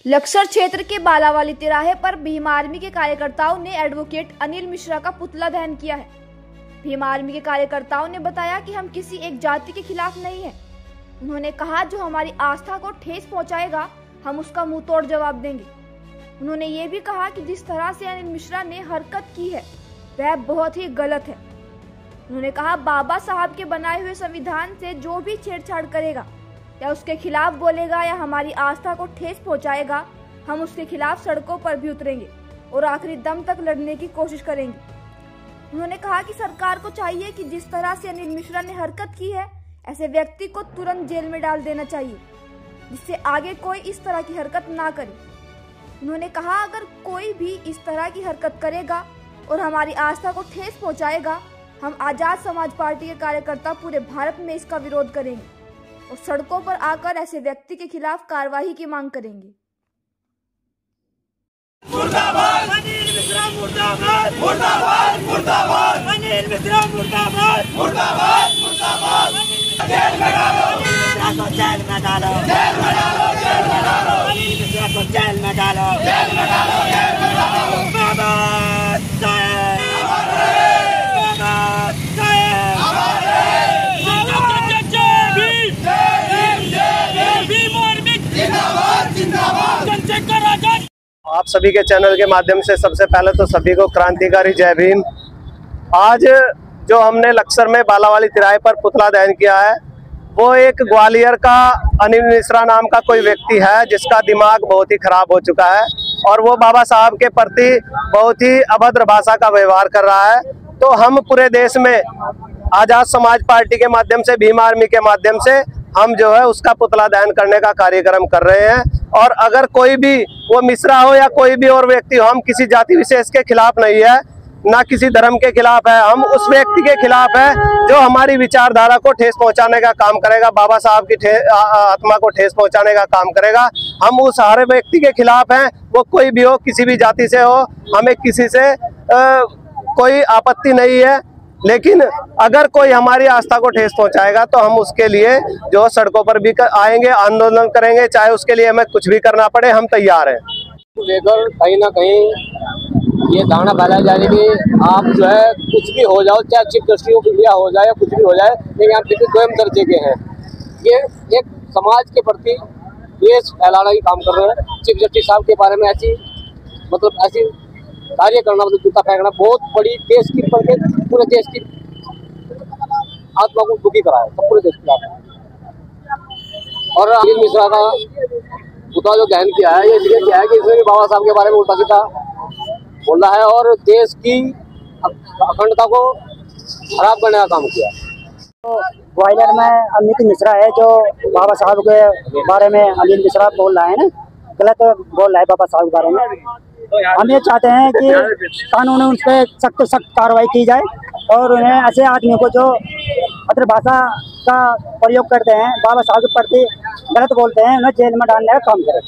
लक्सर क्षेत्र के बालावाली तिराहे पर भीम आर्मी के कार्यकर्ताओं ने एडवोकेट अनिल मिश्रा का पुतला दहन किया है। भीम आर्मी के कार्यकर्ताओं ने बताया कि हम किसी एक जाति के खिलाफ नहीं हैं। उन्होंने कहा, जो हमारी आस्था को ठेस पहुंचाएगा हम उसका मुंह तोड़ जवाब देंगे। उन्होंने ये भी कहा कि जिस तरह से अनिल मिश्रा ने हरकत की है वह बहुत ही गलत है। उन्होंने कहा, बाबा साहब के बनाए हुए संविधान से जो भी छेड़छाड़ करेगा या उसके खिलाफ बोलेगा या हमारी आस्था को ठेस पहुंचाएगा, हम उसके खिलाफ सड़कों पर भी उतरेंगे और आखिरी दम तक लड़ने की कोशिश करेंगे। उन्होंने कहा कि सरकार को चाहिए कि जिस तरह से अनिल मिश्रा ने हरकत की है, ऐसे व्यक्ति को तुरंत जेल में डाल देना चाहिए, जिससे आगे कोई इस तरह की हरकत ना करे। उन्होंने कहा, अगर कोई भी इस तरह की हरकत करेगा और हमारी आस्था को ठेस पहुंचाएगा, हम आजाद समाज पार्टी के कार्यकर्ता पूरे भारत में इसका विरोध करेंगे और सड़कों पर आकर ऐसे व्यक्ति के खिलाफ कार्रवाई की मांग करेंगे। मुर्दाबाद अनिल मिश्रा, मुर्दाबाद मुर्दाबाद मुर्दाबाद अनिल मिश्रा, मुर्दाबाद मुर्दाबाद मुर्दाबाद जेल में डालो, जेल में डालो, जेल में डालो, जेल में डालो, अनिल मिश्रा को जेल में डालो, जेल में डालो, जेल में डालो। बाबा साहब, बाबा साहब, जिंदाबाद जिंदाबाद। आप सभी के चैनल के माध्यम से सबसे पहले तो सभी को क्रांतिकारी जय भीम। आज जो हमने लक्सर में बालावाली तिराहे पर पुतला दहन किया है, वो एक ग्वालियर का अनिल मिश्रा नाम का कोई व्यक्ति है जिसका दिमाग बहुत ही खराब हो चुका है और वो बाबा साहब के प्रति बहुत ही अभद्र भाषा का व्यवहार कर रहा है। तो हम पूरे देश में आजाद समाज पार्टी के माध्यम से, भीम आर्मी के माध्यम से हम जो है उसका पुतला दहन करने का कार्यक्रम कर रहे हैं। और अगर कोई भी, वो मिश्रा हो या कोई भी और व्यक्ति हो, हम किसी जाति विशेष के खिलाफ नहीं है, ना किसी धर्म के खिलाफ है। हम उस व्यक्ति के खिलाफ है जो हमारी विचारधारा को ठेस पहुंचाने का काम करेगा, बाबा साहब की आत्मा को ठेस पहुंचाने का काम करेगा। हम उस हर व्यक्ति के खिलाफ हैं, वो कोई भी हो, किसी भी जाति से हो। हमें किसी से कोई आपत्ति नहीं है, लेकिन अगर कोई हमारी आस्था को ठेस पहुंचाएगा तो हम उसके लिए जो सड़कों पर भी आएंगे, आंदोलन करेंगे, चाहे उसके लिए हमें कुछ भी करना पड़े, हम तैयार हैं। लेकर कहीं ना कहीं ये धारणा फैलाई जा रही है कि आप जो है कुछ भी हो जाओ, चाहे चीफ जस्टिस ऑफ इंडिया हो जाए या कुछ भी हो जाए, लेकिन आप फिर स्वयं दर्जे के हैं। ये एक समाज के प्रति द्वेष फैलाने की काम कर रहे हैं। चीफ जस्टिस साहब के बारे में ऐसी कार्य करना, मतलब जूता फेंकना बहुत बड़ी देश की, पूरे देश की आत्मा को दुखी करा है, सब पूरे देश की आत्मा। और अनिल मिश्रा का पुतला जो दहन किया है, ये इसलिए किया है कि इसमें भी बाबा साहब के बारे में उल्टा सीधा बोल रहा है और देश की अखंडता को खराब करने का काम किया। तो ग्वालियर में अमित मिश्रा है जो बाबा साहब के बारे में अनिल मिश्रा बोल रहा है ना, गलत बोल रहा है बाबा साहब के बारे में। हम ये चाहते हैं कि कानून उन पर सख्त कार्रवाई की जाए और उन्हें ऐसे आदमियों को जो अभद्र भाषा का प्रयोग करते हैं, बाबा साहब के प्रति गलत बोलते हैं, उन्हें जेल में डालने का काम करें।